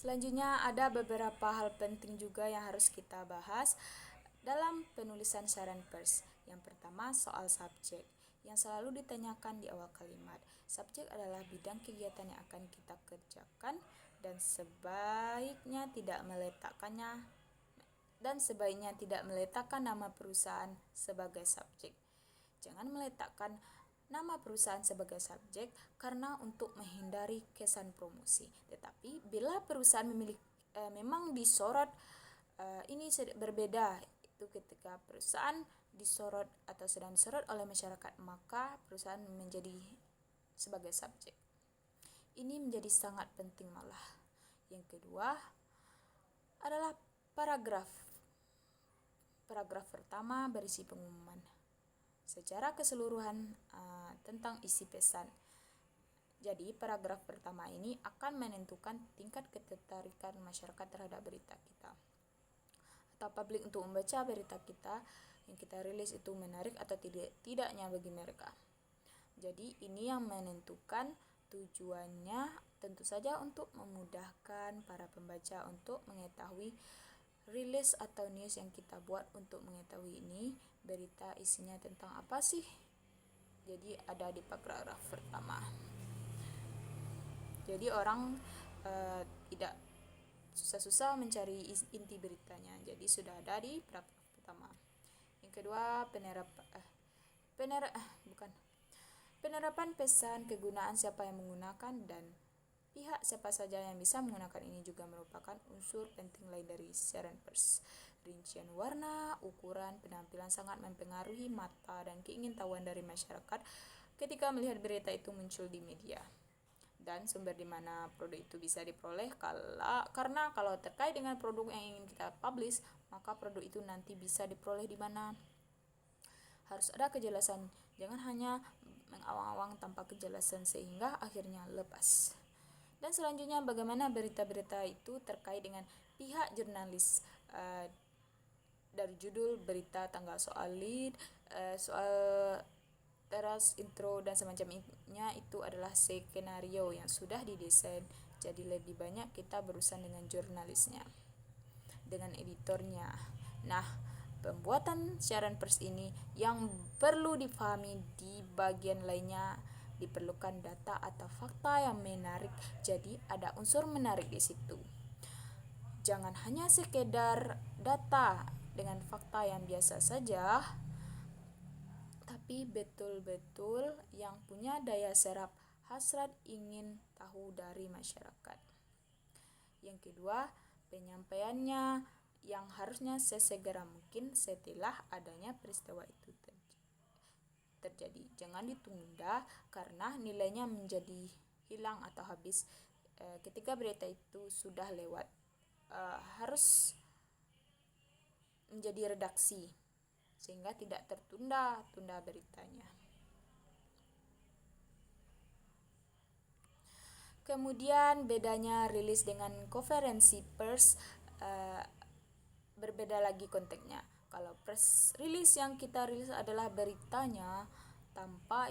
Selanjutnya ada beberapa hal penting juga yang harus kita bahas dalam penulisan siaran pers. Yang pertama soal subjek yang selalu ditanyakan di awal kalimat. Subjek adalah bidang kegiatan yang akan kita kerjakan dan sebaiknya tidak meletakkan nama perusahaan sebagai subjek. Jangan meletakkan nama perusahaan sebagai subjek karena untuk menghindari kesan promosi. Tetapi bila perusahaan memang disorot, ini berbeda. Itu ketika perusahaan disorot atau sedang disorot oleh masyarakat, maka perusahaan menjadi sebagai subjek. Ini menjadi sangat penting malah. Yang kedua adalah paragraf. Paragraf pertama berisi pengumuman secara keseluruhan tentang isi pesan. Jadi paragraf pertama ini akan menentukan tingkat ketertarikan masyarakat terhadap berita kita atau publik untuk membaca berita kita yang kita rilis itu menarik atau tidaknya bagi mereka. Jadi ini yang menentukan. Tujuannya tentu saja untuk memudahkan para pembaca untuk mengetahui rilis atau news yang kita buat, untuk mengetahui ini berita isinya tentang apa sih. Jadi ada di paragraf pertama. Jadi orang tidak susah-susah mencari inti beritanya. Jadi sudah ada di paragraf pertama. Yang kedua penerapan pesan, kegunaan siapa yang menggunakan, dan pihak siapa saja yang bisa menggunakan ini juga merupakan unsur penting lain dari siaran pers. Rincian warna, ukuran, penampilan sangat mempengaruhi mata dan keingintahuan dari masyarakat ketika melihat berita itu muncul di media. Dan sumber di mana produk itu bisa diperoleh, karena kalau terkait dengan produk yang ingin kita publish, maka produk itu nanti bisa diperoleh di mana. Harus ada kejelasan, jangan hanya mengawang-awang tanpa kejelasan sehingga akhirnya lepas. Dan selanjutnya bagaimana berita-berita itu terkait dengan pihak jurnalis. Dari judul berita, tanggal soal lead, soal teras, intro, dan semacamnya itu adalah skenario yang sudah didesain. Jadi lebih banyak kita berurusan dengan jurnalisnya, dengan editornya. Nah, pembuatan siaran pers ini yang perlu dipahami di bagian lainnya, diperlukan data atau fakta yang menarik. Jadi ada unsur menarik di situ. Jangan hanya sekedar data dengan fakta yang biasa saja, tapi betul-betul yang punya daya serap hasrat ingin tahu dari masyarakat. Yang kedua, penyampaiannya yang harusnya sesegera mungkin setelah adanya peristiwa itu terjadi. Jangan ditunda karena nilainya menjadi hilang atau habis ketika berita itu sudah lewat. Harus menjadi redaksi sehingga tidak tertunda beritanya. Kemudian bedanya rilis dengan konferensi pers, berbeda lagi konteksnya. Kalau press release yang kita rilis adalah beritanya tanpa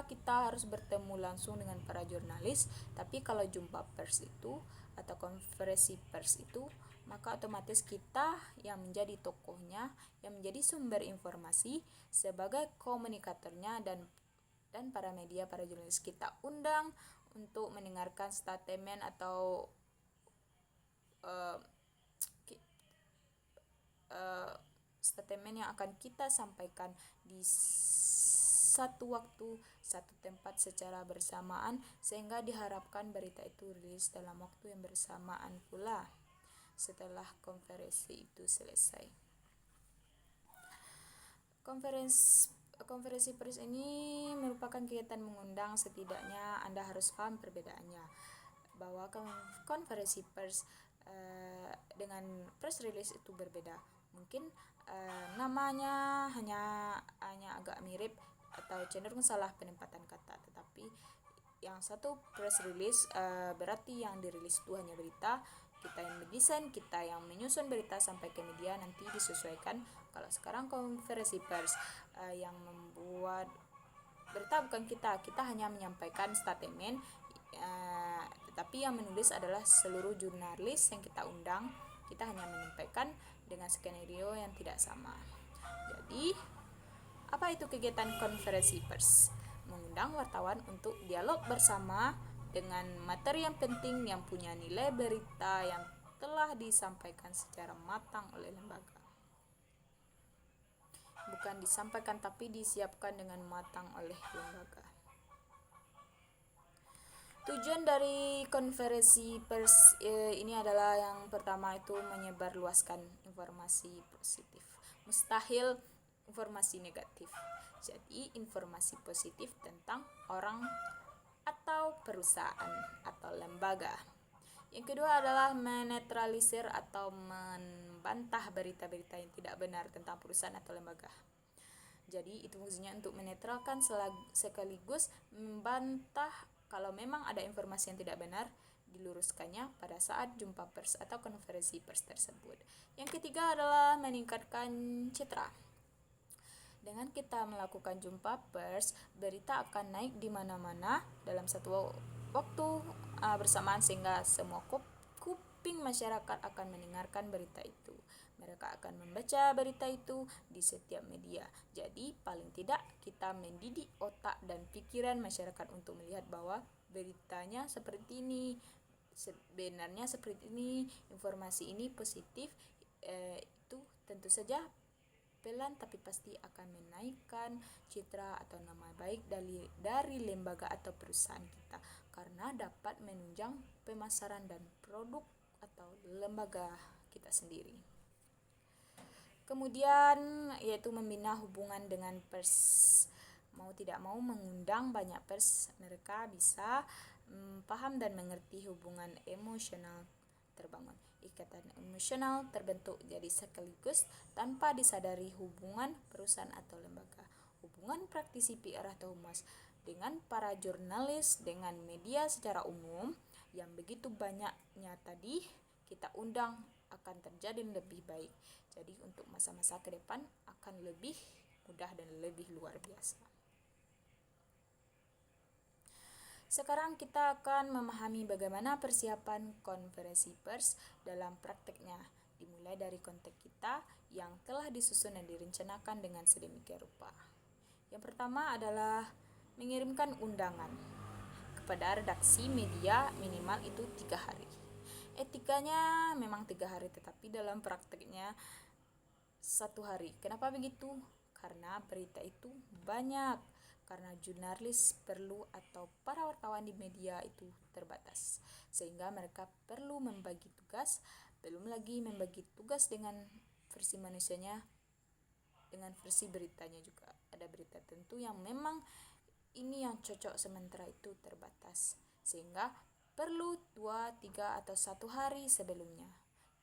kita harus bertemu langsung dengan para jurnalis. Tapi kalau jumpa pers itu atau konferensi pers itu, maka otomatis kita yang menjadi tokohnya, yang menjadi sumber informasi sebagai komunikatornya, dan para media, para jurnalis kita undang untuk mendengarkan statement atau statement yang akan kita sampaikan di satu waktu, satu tempat secara bersamaan, sehingga diharapkan berita itu rilis dalam waktu yang bersamaan pula setelah konferensi itu selesai. Konferensi pers ini merupakan kegiatan mengundang. Setidaknya Anda harus paham perbedaannya, bahwa konferensi pers dengan press release itu berbeda. Mungkin namanya hanya agak mirip atau cenderung salah penempatan kata, tetapi yang satu press release berarti yang dirilis itu hanya berita, kita yang mendesain, kita yang menyusun berita sampai ke media nanti disesuaikan. Kalau sekarang konferensi pers yang membuat berita bukan kita hanya menyampaikan statement Tetapi yang menulis adalah seluruh jurnalis yang kita undang. Kita hanya menyampaikan dengan skenario yang tidak sama. Jadi, apa itu kegiatan konferensi pers? Mengundang wartawan untuk dialog bersama dengan materi yang penting yang punya nilai berita yang telah disampaikan secara matang oleh lembaga. Bukan disampaikan tapi disiapkan dengan matang oleh lembaga. Tujuan dari konferensi pers ini adalah yang pertama itu menyebarluaskan informasi positif. Mustahil informasi negatif. Jadi informasi positif tentang orang atau perusahaan atau lembaga. Yang kedua adalah menetralisir atau membantah berita-berita yang tidak benar tentang perusahaan atau lembaga. Jadi itu fungsinya untuk menetralkan sekaligus membantah kalau memang ada informasi yang tidak benar, diluruskannya pada saat jumpa pers atau konferensi pers tersebut. Yang ketiga adalah meningkatkan citra. Dengan kita melakukan jumpa pers, berita akan naik di mana-mana dalam satu waktu bersamaan sehingga semua kuping masyarakat akan mendengarkan berita itu. Mereka akan membaca berita itu di setiap media. Jadi paling tidak kita mendidik otak dan pikiran masyarakat untuk melihat bahwa beritanya seperti ini, sebenarnya seperti ini, informasi ini positif. Itu tentu saja pelan tapi pasti akan menaikkan citra atau nama baik dari lembaga atau perusahaan kita, karena dapat menunjang pemasaran dan produk atau lembaga kita sendiri. Kemudian yaitu membina hubungan dengan pers. Mau tidak mau mengundang banyak pers, mereka bisa paham dan mengerti hubungan emosional terbangun. Ikatan emosional terbentuk jadi sekaligus tanpa disadari hubungan perusahaan atau lembaga. Hubungan praktisi PR atau humas dengan para jurnalis, dengan media secara umum yang begitu banyaknya tadi kita undang akan terjadi lebih baik. Jadi untuk masa-masa ke depan akan lebih mudah dan lebih luar biasa. Sekarang kita akan memahami bagaimana persiapan konferensi pers dalam prakteknya, dimulai dari konteks kita yang telah disusun dan direncanakan dengan sedemikian rupa. Yang pertama adalah mengirimkan undangan kepada redaksi media minimal itu 3 hari. Etikanya memang 3 hari, tetapi dalam prakteknya 1 hari. Kenapa begitu? Karena berita itu banyak, karena jurnalis perlu atau para wartawan di media itu terbatas, sehingga mereka perlu membagi tugas, belum lagi membagi tugas dengan versi manusianya, dengan versi beritanya juga. Ada berita tentu yang memang ini yang cocok, sementara itu terbatas, sehingga perlu 2, 3 atau 1 hari sebelumnya.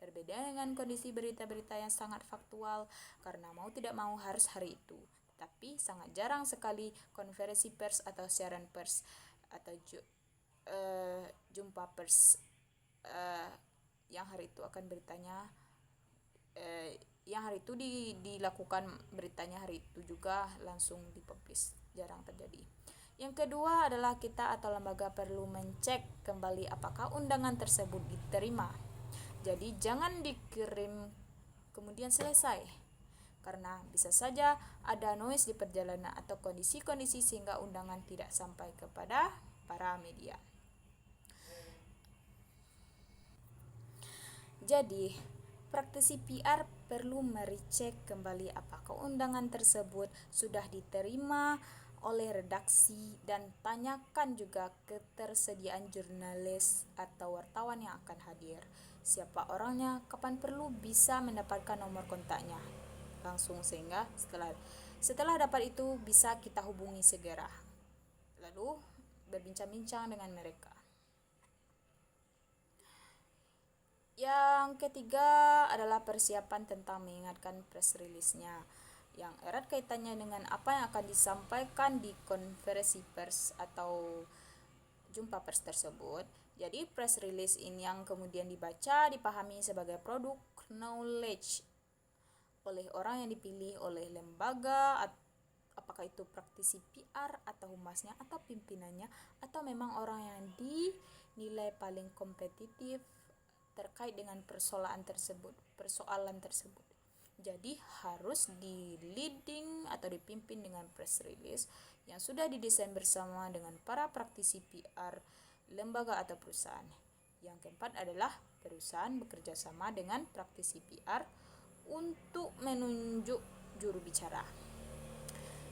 Berbeda dengan kondisi berita-berita yang sangat faktual, karena mau tidak mau harus hari itu. Tapi sangat jarang sekali konferensi pers atau siaran pers atau jumpa pers yang hari itu akan beritanya yang hari itu dilakukan beritanya hari itu juga langsung dipublish. Jarang terjadi. Yang kedua adalah kita atau lembaga perlu mencek kembali apakah undangan tersebut diterima. Jadi jangan dikirim kemudian selesai, karena bisa saja ada noise di perjalanan atau kondisi-kondisi sehingga undangan tidak sampai kepada para media. Jadi praktisi PR perlu merecek kembali apakah undangan tersebut sudah diterima oleh redaksi, dan tanyakan juga ketersediaan jurnalis atau wartawan yang akan hadir. Siapa orangnya, kapan perlu, bisa mendapatkan nomor kontaknya langsung, sehingga setelah dapat itu bisa kita hubungi segera, lalu berbincang-bincang dengan mereka. Yang ketiga adalah persiapan tentang mengingatkan press release-nya, yang erat kaitannya dengan apa yang akan disampaikan di konferensi pers atau jumpa pers tersebut. Jadi press release ini yang kemudian dibaca dipahami sebagai produk knowledge oleh orang yang dipilih oleh lembaga apakah itu praktisi PR atau humasnya atau pimpinannya atau memang orang yang dinilai paling kompetitif terkait dengan persoalan tersebut. Jadi harus di leading atau dipimpin dengan press release yang sudah didesain bersama dengan para praktisi PR lembaga atau perusahaan. Yang keempat adalah perusahaan bekerja sama dengan praktisi PR untuk menunjuk juru bicara.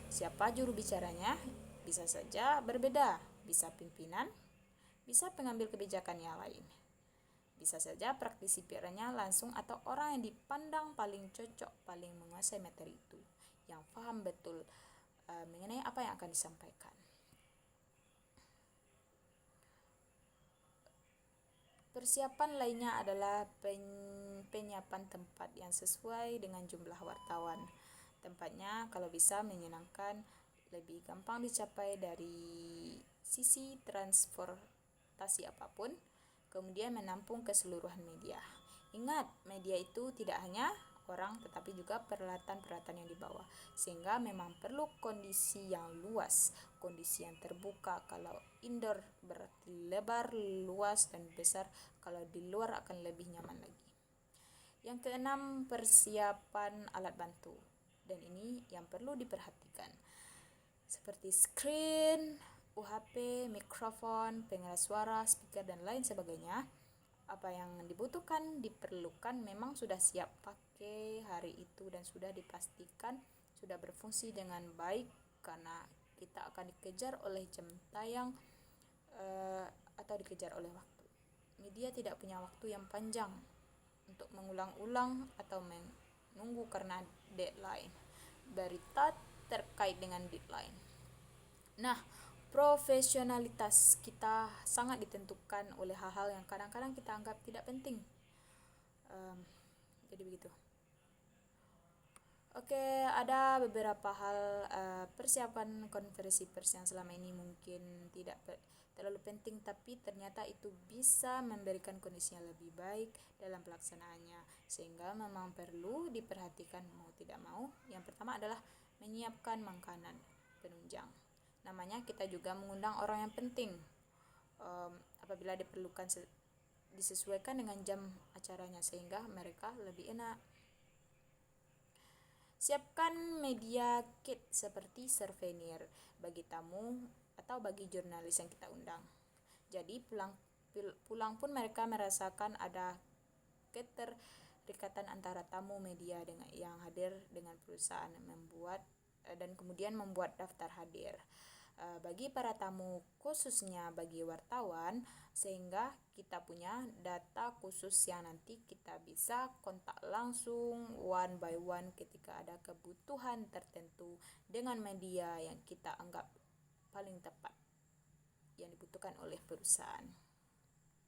Siapa juru bicaranya? Bisa saja berbeda, bisa pimpinan, bisa pengambil kebijakan yang lain. Bisa saja praktisi PR-nya langsung atau orang yang dipandang paling cocok, paling menguasai materi itu, yang paham betul mengenai apa yang akan disampaikan. Persiapan lainnya adalah penyiapan tempat yang sesuai dengan jumlah wartawan. Tempatnya kalau bisa menyenangkan, lebih gampang dicapai dari sisi transportasi apapun, kemudian menampung keseluruhan media. Ingat, media itu tidak hanya orang tetapi juga peralatan-peralatan yang dibawa, sehingga memang perlu kondisi yang luas, kondisi yang terbuka. Kalau indoor berarti lebar, luas dan besar, kalau di luar akan lebih nyaman lagi. Yang keenam, persiapan alat bantu, dan ini yang perlu diperhatikan seperti screen, UHP, mikrofon, pengeras suara, speaker dan lain sebagainya. Apa yang diperlukan memang sudah siap pakai hari itu dan sudah dipastikan sudah berfungsi dengan baik, karena kita akan dikejar oleh jam tayang atau dikejar oleh waktu. Media tidak punya waktu yang panjang untuk mengulang-ulang atau menunggu karena deadline. Berita terkait dengan deadline. Nah, profesionalitas kita sangat ditentukan oleh hal-hal yang kadang-kadang kita anggap tidak penting. Jadi begitu. Oke, ada beberapa hal persiapan konferensi pers yang selama ini mungkin tidak terlalu penting, tapi ternyata itu bisa memberikan kondisi yang lebih baik dalam pelaksanaannya, sehingga memang perlu diperhatikan mau tidak mau. Yang pertama adalah menyiapkan makanan penunjang. Namanya kita juga mengundang orang yang penting. Apabila diperlukan disesuaikan dengan jam acaranya sehingga mereka lebih enak. Siapkan media kit seperti souvenir bagi tamu atau bagi jurnalis yang kita undang. Jadi pulang pun mereka merasakan ada keterikatan antara tamu media dengan yang hadir dengan perusahaan, dan kemudian membuat daftar hadir bagi para tamu, khususnya bagi wartawan, sehingga kita punya data khusus yang nanti kita bisa kontak langsung one by one ketika ada kebutuhan tertentu dengan media yang kita anggap paling tepat yang dibutuhkan oleh perusahaan.